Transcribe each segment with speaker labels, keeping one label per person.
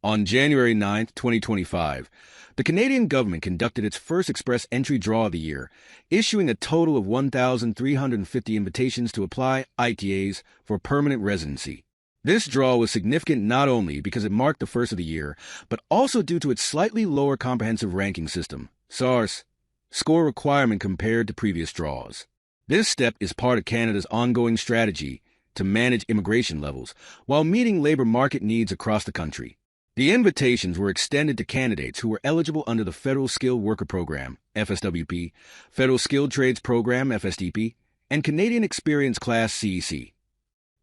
Speaker 1: On January 9, 2025, the Canadian government conducted its first express entry draw of the year, issuing a total of 1,350 invitations to apply ITAs for permanent residency. This draw was significant not only because it marked the first of the year, but also due to its slightly lower comprehensive ranking system, CRS, score requirement compared to previous draws. This step is part of Canada's ongoing strategy to manage immigration levels while meeting labor market needs across the country. The invitations were extended to candidates who were eligible under the Federal Skilled Worker Program, FSWP, Federal Skilled Trades Program, FSTP, and Canadian Experience Class CEC.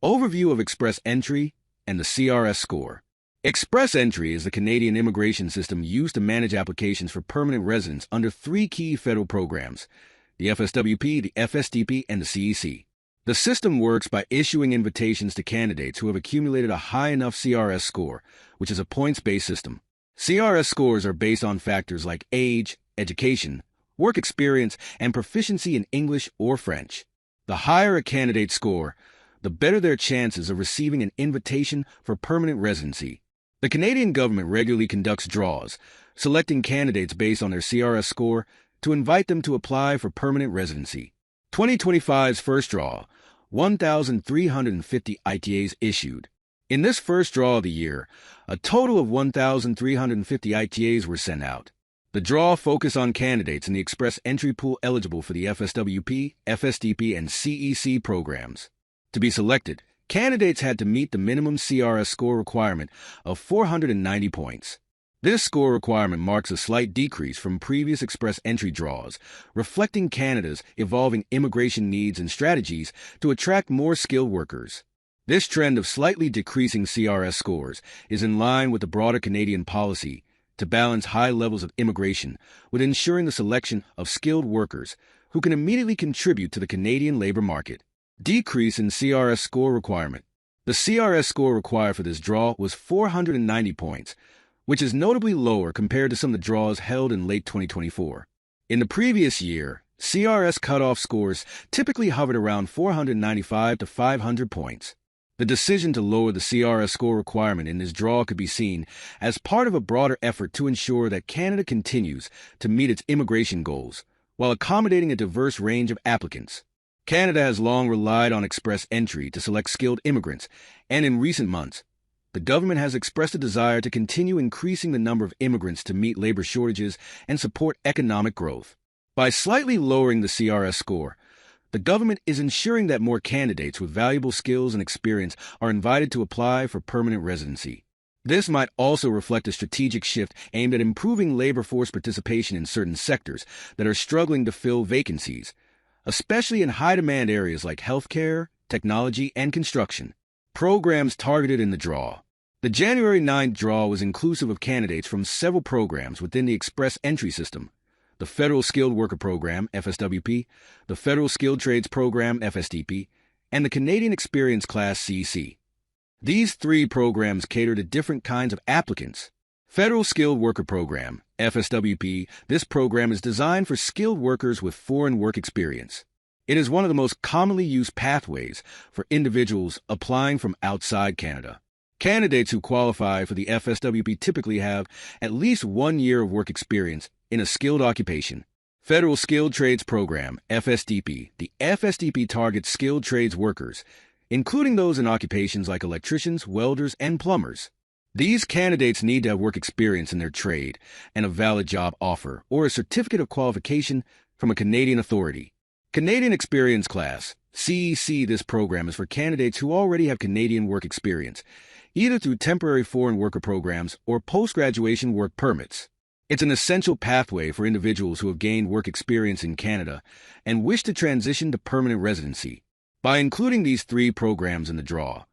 Speaker 1: Overview of Express Entry and the CRS score. Express Entry is the Canadian immigration system used to manage applications for permanent residence under three key federal programs, the FSWP, the FSTP, and the CEC. The system works by issuing invitations to candidates who have accumulated a high enough CRS score, which is a points-based system. CRS scores are based on factors like age, education, work experience, and proficiency in English or French. The higher a candidate's score, the better their chances of receiving an invitation for permanent residency. The Canadian government regularly conducts draws, selecting candidates based on their CRS score to invite them to apply for permanent residency. 2025's first draw, 1,350 ITAs issued. In this first draw of the year, a total of 1,350 ITAs were sent out. The draw focused on candidates in the express entry pool eligible for the FSWP, FSTP, and CEC programs. To be selected, candidates had to meet the minimum CRS score requirement of 490 points. This score requirement marks a slight decrease from previous express entry draws, reflecting Canada's evolving immigration needs and strategies to attract more skilled workers. This trend of slightly decreasing CRS scores is in line with the broader Canadian policy to balance high levels of immigration with ensuring the selection of skilled workers who can immediately contribute to the Canadian labor market. Decrease in CRS score requirement. The CRS score required for this draw was 490 points, which is notably lower compared to some of the draws held in late 2024. In the previous year, CRS cutoff scores typically hovered around 495 to 500 points. The decision to lower the CRS score requirement in this draw could be seen as part of a broader effort to ensure that Canada continues to meet its immigration goals while accommodating a diverse range of applicants. Canada has long relied on express entry to select skilled immigrants, and in recent months, the government has expressed a desire to continue increasing the number of immigrants to meet labor shortages and support economic growth. By slightly lowering the CRS score, the government is ensuring that more candidates with valuable skills and experience are invited to apply for permanent residency. This might also reflect a strategic shift aimed at improving labor force participation in certain sectors that are struggling to fill vacancies, especially in high-demand areas like healthcare, technology, and construction. Programs targeted in the draw. The January 9th draw was inclusive of candidates from several programs within the express entry system: the Federal Skilled Worker Program, FSWP, the Federal Skilled Trades Program, FSTP, and the Canadian Experience Class CEC. These three programs cater to different kinds of applicants. Federal Skilled Worker Program, FSWP, this program is designed for skilled workers with foreign work experience. It is one of the most commonly used pathways for individuals applying from outside Canada. Candidates who qualify for the FSWP typically have at least 1 year of work experience in a skilled occupation. Federal Skilled Trades Program, FSTP. The FSTP targets skilled trades workers, including those in occupations like electricians, welders, and plumbers. These candidates need to have work experience in their trade and a valid job offer or a certificate of qualification from a Canadian authority. Canadian Experience Class, CEC. This program is for candidates who already have Canadian work experience, either through temporary foreign worker programs or post-graduation work permits. It's an essential pathway for individuals who have gained work experience in Canada and wish to transition to permanent residency. By including these three programs in the draw,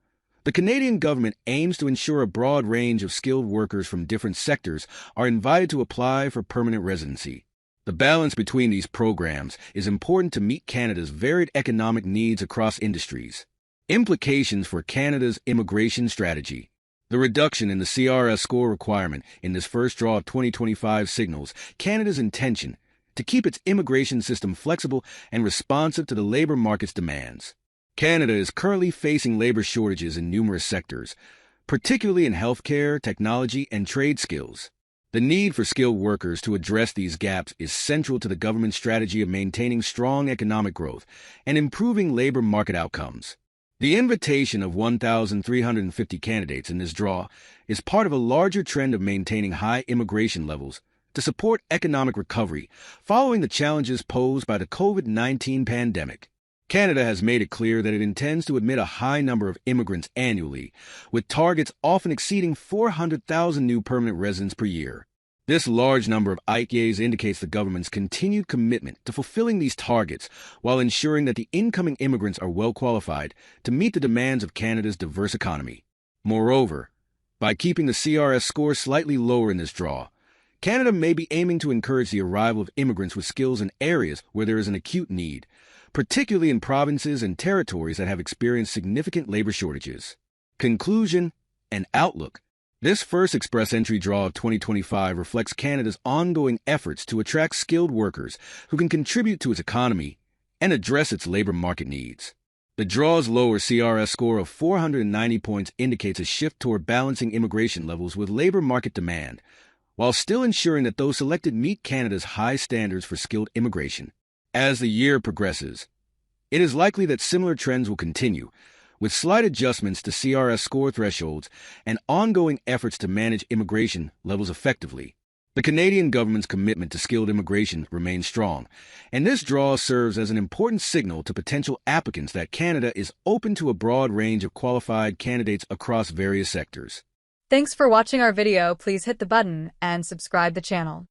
Speaker 1: the Canadian government aims to ensure a broad range of skilled workers from different sectors are invited to apply for permanent residency. The balance between these programs is important to meet Canada's varied economic needs across industries. Implications for Canada's immigration strategy. The reduction in the CRS score requirement in this first draw of 2025 signals Canada's intention to keep its immigration system flexible and responsive to the labor market's demands. Canada is currently facing labor shortages in numerous sectors, particularly in healthcare, technology, and trade skills. The need for skilled workers to address these gaps is central to the government's strategy of maintaining strong economic growth and improving labor market outcomes. The invitation of 1,350 candidates in this draw is part of a larger trend of maintaining high immigration levels to support economic recovery following the challenges posed by the COVID-19 pandemic. Canada has made it clear that it intends to admit a high number of immigrants annually, with targets often exceeding 400,000 new permanent residents per year. This large number of ITAs indicates the government's continued commitment to fulfilling these targets while ensuring that the incoming immigrants are well qualified to meet the demands of Canada's diverse economy. Moreover, by keeping the CRS score slightly lower in this draw, Canada may be aiming to encourage the arrival of immigrants with skills in areas where there is an acute need, particularly in provinces and territories that have experienced significant labor shortages. Conclusion and outlook. This first Express Entry draw of 2025 reflects Canada's ongoing efforts to attract skilled workers who can contribute to its economy and address its labor market needs. The draw's lower CRS score of 490 points indicates a shift toward balancing immigration levels with labor market demand, while still ensuring that those selected meet Canada's high standards for skilled immigration. As the year progresses, it is likely that similar trends will continue, with slight adjustments to CRS score thresholds and ongoing efforts to manage immigration levels effectively. The Canadian government's commitment to skilled immigration remains strong, and this draw serves as an important signal to potential applicants that Canada is open to a broad range of qualified candidates across various sectors.
Speaker 2: Thanks for watching our video. Please hit the button and subscribe the channel.